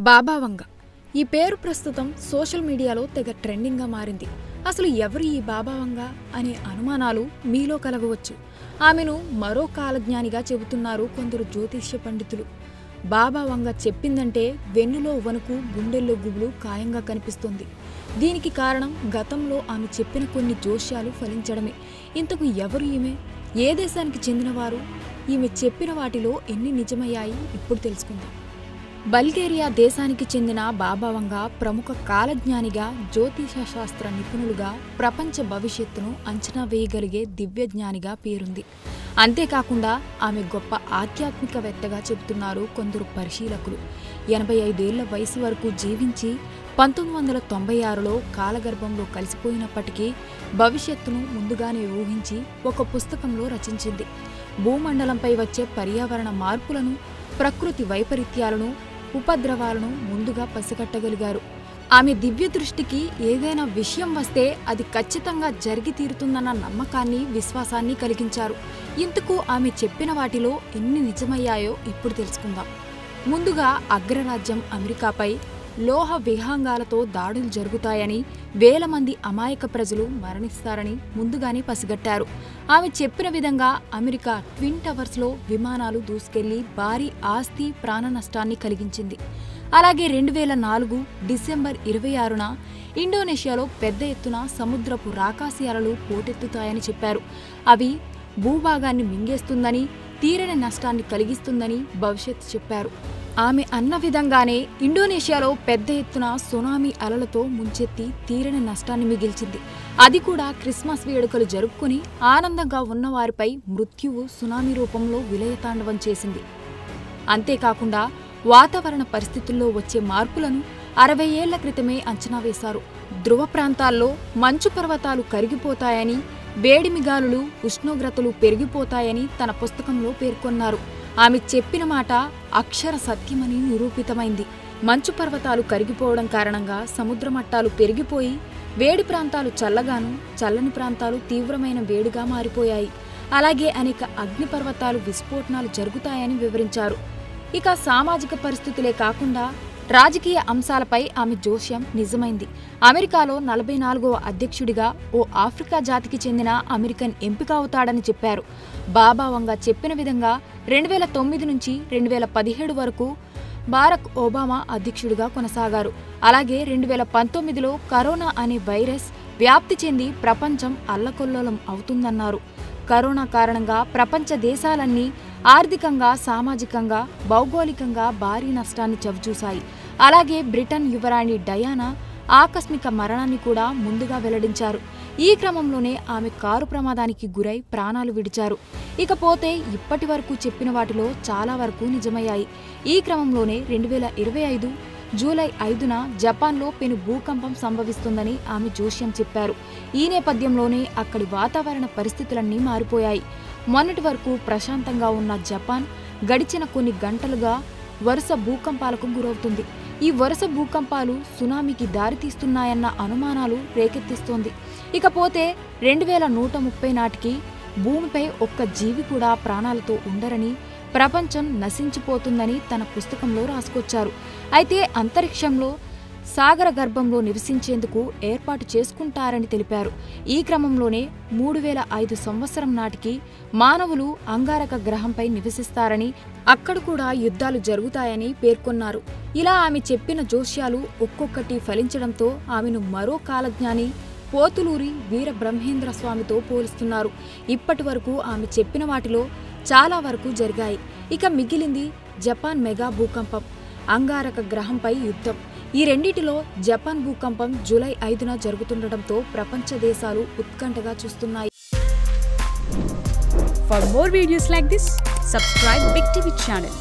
బాబా వంగ ఈ పేరు ప్రస్తుతం సోషల్ మీడియాలో తెగ ట్రెండింగ్గా మారింది. అసలు ఎవరు ఈ బాబా వంగ అనే అనుమానాలు మీలో కలగవచ్చు. ఆమెను మరో కాలజ్ఞానిగా చెబుతున్నారు కొందరు జ్యోతిష్య పండితులు. బాబా వంగ చెప్పిందంటే వెన్నులో వణుకు, గుండెల్లో గుబులు ఖాయంగా కనిపిస్తుంది. దీనికి కారణం గతంలో ఆమె చెప్పిన కొన్ని జోష్యాలు ఫలించడమే. ఇంతకు ఎవరు ఈమె? ఏ దేశానికి చెందినవారు? ఈమె చెప్పిన వాటిలో ఎన్ని నిజమయ్యాయి ఇప్పుడు తెలుసుకుందాం. బల్గేరియా దేశానికి చెందిన బాబా వంగ ప్రముఖ కాలజ్ఞానిగా, జ్యోతిష శాస్త్ర నిపుణులుగా, ప్రపంచ భవిష్యత్తును అంచనా వేయగలిగే దివ్యజ్ఞానిగా పేరుంది. అంతేకాకుండా ఆమె గొప్ప ఆధ్యాత్మికవేత్తగా చెబుతున్నారు కొందరు పరిశీలకులు. 85 ఏళ్ల వయసు వరకు జీవించి 1996లో కాలగర్భంలో కలిసిపోయినప్పటికీ భవిష్యత్తును ముందుగానే ఊహించి ఒక పుస్తకంలో రచించింది. భూమండలంపై వచ్చే పర్యావరణ మార్పులను, ప్రకృతి వైపరీత్యాలను, ఉపద్రవాలను ముందుగా పసిగట్టగలిగారు. ఆమె దివ్య దృష్టికి ఏదైనా విషయం వస్తే అది ఖచ్చితంగా జరిగి తీరుతుందన్న నమ్మకాన్ని, విశ్వాసాన్ని కలిగించారు. ఇంతకు ఆమె చెప్పిన వాటిలో ఎన్ని నిజమయ్యాయో ఇప్పుడు తెలుసుకుందాం. ముందుగా అగ్రరాజ్యం అమెరికాపై లోహ విహంగాలతో దాడులు జరుగుతాయని, వేల మంది అమాయక ప్రజలు మరణిస్తారని ముందుగానే పసిగట్టారు. ఆమె చెప్పిన విధంగా అమెరికా ట్విన్ టవర్స్లో విమానాలు దూసుకెళ్లి భారీ ఆస్తి, ప్రాణ నష్టాన్ని కలిగించింది. అలాగే 2004 డిసెంబర్ 26న ఇండోనేషియాలో పెద్ద ఎత్తున సముద్రపు రాకాసి అలలు పోటెత్తుతాయని చెప్పారు. అవి భూభాగాన్ని మింగేస్తుందని, తీరని నష్టాన్ని కలిగిస్తుందని భవిష్యత్తు చెప్పారు. ఆమె అన్న విధంగానే ఇండోనేషియాలో పెద్ద ఎత్తున సునామీ అలలతో ముంచెత్తి తీరని నష్టాన్ని మిగిల్చింది. అది కూడా క్రిస్మస్ వేడుకలు జరుపుకుని ఆనందంగా ఉన్నవారిపై మృత్యువు సునామీ రూపంలో విలయతాండవం చేసింది. అంతేకాకుండా వాతావరణ పరిస్థితుల్లో వచ్చే మార్పులను 60 ఏళ్ల క్రితమే అంచనా వేశారు. ధ్రువ ప్రాంతాల్లో మంచు పర్వతాలు కరిగిపోతాయని, వేడిమిగాలులు, ఉష్ణోగ్రతలు పెరిగిపోతాయని తన పుస్తకంలో పేర్కొన్నారు. ఆమె చెప్పిన మాట అక్షర సత్యమని నిరూపితమైంది. మంచు పర్వతాలు కరిగిపోవడం కారణంగా సముద్ర మట్టాలు పెరిగిపోయి వేడి ప్రాంతాలు చల్లగాను, చల్లని ప్రాంతాలు తీవ్రమైన వేడిగా మారిపోయాయి. అలాగే అనేక అగ్నిపర్వతాలు విస్ఫోటనాలు జరుగుతాయని వివరించారు. ఇక సామాజిక పరిస్థితులే కాకుండా రాజకీయ అంశాలపై ఆమె జోస్యం నిజమైంది. అమెరికాలో 44వ అధ్యక్షుడిగా ఓ ఆఫ్రికా జాతికి చెందిన అమెరికన్ ఎంపిక అవుతాడని చెప్పారు. బాబా వంగ చెప్పిన విధంగా 2009 నుంచి 2017 వరకు బారక్ ఒబామా అధ్యక్షుడిగా కొనసాగారు. అలాగే 2019లో కరోనా అనే వైరస్ వ్యాప్తి చెంది ప్రపంచం అల్లకొల్లోలం అవుతుందన్నారు. కరోనా కారణంగా ప్రపంచ దేశాలన్నీ ఆర్థికంగా, సామాజికంగా, భౌగోళికంగా భారీ నష్టాన్ని చవిచూశాయి. అలాగే బ్రిటన్ యువరాణి డయానా ఆకస్మిక మరణాన్ని కూడా ముందుగా వెల్లడించారు. ఈ క్రమంలోనే ఆమె కారు ప్రమాదానికి గురై ప్రాణాలు విడిచారు. ఇకపోతే ఇప్పటి వరకు చెప్పిన వాటిలో చాలా వరకు నిజమయ్యాయి. ఈ క్రమంలోనే 2025 జూలై 5న జపాన్లో పెను భూకంపం సంభవిస్తుందని ఆమె జోస్యం చెప్పారు. ఈ నేపథ్యంలోనే అక్కడి వాతావరణ పరిస్థితులన్నీ మారిపోయాయి. మొన్నటి వరకు ప్రశాంతంగా ఉన్న జపాన్ గడిచిన కొన్ని గంటలుగా వరుస భూకంపాలకు గురవుతుంది. ఈ వరుస భూకంపాలు సునామీకి దారితీస్తున్నాయన్న అనుమానాలు రేకెత్తిస్తోంది. ఇకపోతే 2130 నాటికి భూమిపై ఒక్క జీవి కూడా ప్రాణాలతో ఉండరని, ప్రపంచం నశించిపోతుందని తన పుస్తకంలో రాసుకొచ్చారు. అయితే అంతరిక్షంలో, సాగర గర్భంలో నివసించేందుకు ఏర్పాటు చేసుకుంటారని తెలిపారు. ఈ క్రమంలోనే 3005 సంవత్సరం నాటికి మానవులు అంగారక గ్రహంపై నివసిస్తారని, అక్కడ కూడా యుద్ధాలు జరుగుతాయని పేర్కొన్నారు. ఇలా ఆమె చెప్పిన జోస్యాలు ఒక్కొక్కటి ఫలించడంతో ఆమెను మరో కాలజ్ఞాని పోతులూరి వీర బ్రహ్మేంద్ర స్వామితో పోలుస్తున్నారు. ఇప్పటి వరకు ఆమె చెప్పిన వాటిలో చాలా వరకు జరిగాయి. ఇక మిగిలింది జపాన్ మెగా భూకంపం, అంగారక గ్రహంపై యుద్ధం. ఈ రెండిటిలో జపాన్ భూకంపం జూలై 5న జరుగుతుండటంతో ప్రపంచ దేశాలు ఉత్కంఠగా చూస్తున్నాయి. For more videos like this, subscribe Big TV channel.